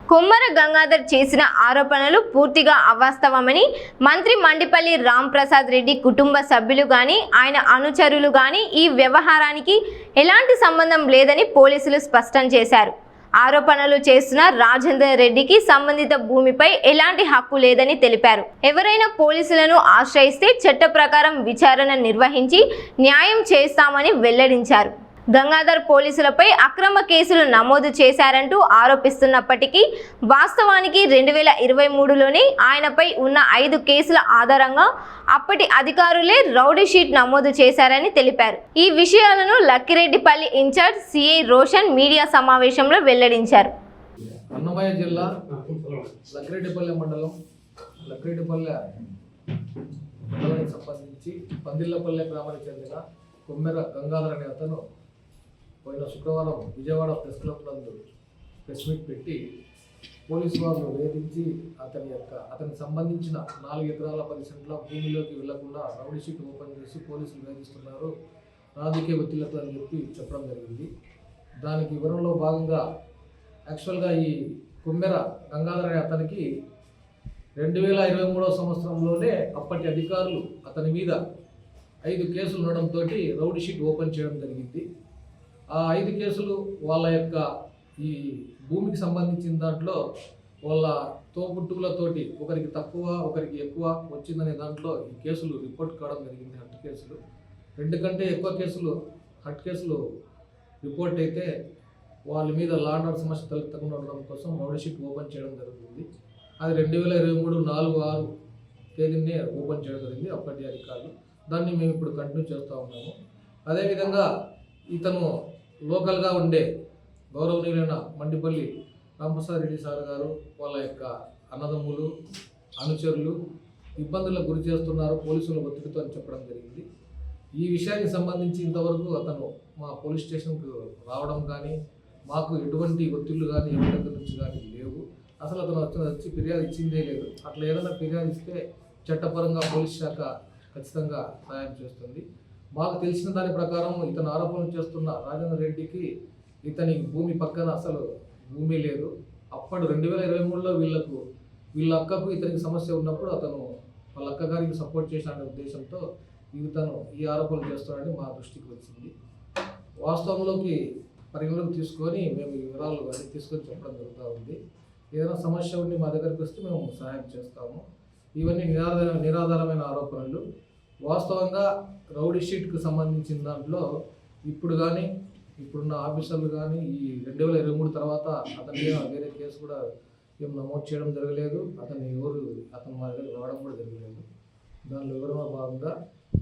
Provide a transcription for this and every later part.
కొమ్మర గంగాధర్ చేసిన ఆరోపణలు పూర్తిగా అవాస్తవమని మంత్రి మండిపల్లి రాంప్రసాద్ రెడ్డి కుటుంబ సభ్యులు గాని ఆయన అనుచరులు గాని ఈ వ్యవహారానికి ఎలాంటి సంబంధం లేదని పోలీసులు స్పష్టం చేశారు. ఆరోపణలు చేస్తున్న రాజేందర్ రెడ్డికి సంబంధిత భూమిపై ఎలాంటి హక్కు లేదని తెలిపారు. ఎవరైనా పోలీసులను ఆశ్రయిస్తే చట్ట ప్రకారం విచారణ నిర్వహించి న్యాయం చేస్తామని వెల్లడించారు. గంగాధర్ పోలీసులపై అక్రమ కేసులు నమోదు చేశారంటూ ఆరోపిస్తున్నప్పటికీ వాస్తవానికి 2023లోనే ఆయనపై ఉన్న 5 కేసుల ఆధారంగా అప్పటి అధికారులే రౌడీ షీట్ నమోదు చేశారని తెలిపారు. ఈ విషయాలను Lakkireddipalli incharge CI Roshan media సమావేశంలో వెల్లడించారు. అన్నమయ్య జిల్లా లక్కిరెడ్డిపల్లి మండలం మండలానికి సంబంధించి పందిళ్లపల్లె గ్రామానికి చెందిన కొమ్మెర గంగాధర్ అనే అతను పోయిన శుక్రవారం విజయవాడ ప్రెస్ క్లబ్ నందు ప్రెస్ మీట్ పెట్టి పోలీసు వారు వేధించి అతనికి సంబంధించిన 4 ఎకరాల 10 సెంట్ల భూమిలోకి వెళ్లకుండా రౌడీ షీట్ ఓపెన్ చేసి పోలీసులు వేధిస్తున్నారు, రాజకీయ ఒత్తిళ్లతో అని చెప్పడం జరిగింది. దానికి వివరంలో భాగంగా యాక్చువల్గా ఈ కొమ్మెర గంగాధర్ అనే అతనికి 2023 సంవత్సరంలోనే అప్పటి అధికారులు అతని మీద 5 కేసులు ఉండడంతో రౌడీ షీట్ ఓపెన్ చేయడం జరిగింది. ఆ 5 కేసులు వాళ్ళ యొక్క ఈ భూమికి సంబంధించిన దాంట్లో వాళ్ళ తోబుట్టువులతోటి ఒకరికి తక్కువ ఒకరికి ఎక్కువ వచ్చిందనే దాంట్లో ఈ కేసులు రిపోర్ట్ కావడం జరిగింది. హట్ కేసులు 2 కంటే ఎక్కువ కేసులు హట్ కేసులు రిపోర్ట్ అయితే వాళ్ళ మీద లా అండ్ ఆర్డర్ సమస్య తలెత్తకుండా ఉండడం కోసం రౌడీ షీట్ ఓపెన్ చేయడం జరుగుతుంది. అది 2023 4/6 తేదీనే ఓపెన్ చేయడం జరిగింది అప్పటి అధికారులు. దాన్ని మేము ఇప్పుడు కంటిన్యూ చేస్తూ ఉన్నాము. అదేవిధంగా ఇతను లోకల్గా ఉండే గౌరవనీయులైన మండిపల్లి రాంప్రసాద్ రెడ్డి సార్ గారు వాళ్ళ యొక్క అన్నదమ్ములు అనుచరులు ఇబ్బందులకు గురి చేస్తున్నారు పోలీసుల ఒత్తిడితో అని చెప్పడం జరిగింది. ఈ విషయానికి సంబంధించి ఇంతవరకు అతను మా పోలీస్ స్టేషన్కు రావడం కానీ మాకు ఎటువంటి ఒత్తిళ్లు కానీ ఎవరి దగ్గర నుంచి కానీ లేవు. అసలు అతను వచ్చి ఫిర్యాదు ఇచ్చిందే లేదు. అట్లా ఏదైనా ఫిర్యాదు ఇస్తే చట్టపరంగా పోలీస్ శాఖ ఖచ్చితంగా సహాయం చేస్తుంది. మాకు తెలిసిన దాని ప్రకారం ఇతను ఆరోపణలు చేస్తున్న రాజేందర్ రెడ్డికి ఇతని భూమి పక్కన అసలు భూమి లేదు. అప్పుడు 2023లో వీళ్ళ అక్కకు ఇతనికి సమస్య ఉన్నప్పుడు అతను వాళ్ళ అక్క గారికి సపోర్ట్ చేసిన ఉద్దేశంతో ఇతను ఈ ఆరోపణలు చేస్తున్నాడని మా దృష్టికి వచ్చింది. వాస్తవంలోకి పరిగణలోకి తీసుకొని మేము ఈ వివరాలు అన్నీ తీసుకొని చెప్పడం జరుగుతూ ఉంది. ఏదైనా సమస్య ఉండి మా దగ్గరికి వస్తే మేము సహాయం చేస్తాము. ఇవన్నీ నిరాధారమైన ఆరోపణలు. వాస్తవంగా రౌడీ షీట్కు సంబంధించిన దాంట్లో ఇప్పుడు కానీ ఇప్పుడున్న ఆఫీసర్లు కానీ ఈ 2023 తర్వాత అతని వేరే కేసు కూడా ఏం నమోదు చేయడం జరగలేదు. అతను మా దగ్గర రావడం కూడా జరగలేదు. దానిలో వివరణ భాగంగా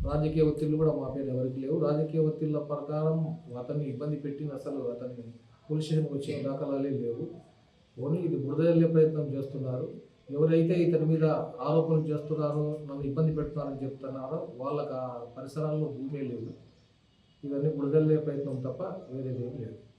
రాజకీయ ఒత్తిళ్లు కూడా మా పేరు ఎవరికి లేవు. రాజకీయ ఒత్తిళ్ల ప్రకారం అతన్ని ఇబ్బంది పెట్టిన అసలు అతన్ని పోలీస్ స్టేషన్కి వచ్చిన దాఖలాలే లేవు. ఓన్లీ ఇది బురదల్లే ప్రయత్నం చేస్తున్నారు. ఎవరైతే ఇతని మీద ఆరోపణలు చేస్తున్నారో నన్ను ఇబ్బంది పెడుతున్నారని చెప్తున్నారో వాళ్ళకి ఆ పరిసరాల్లో భూమే లేదు. ఇవన్నీ బురదల్లే ప్రయత్నం తప్ప వేరేదేమీ లేదు.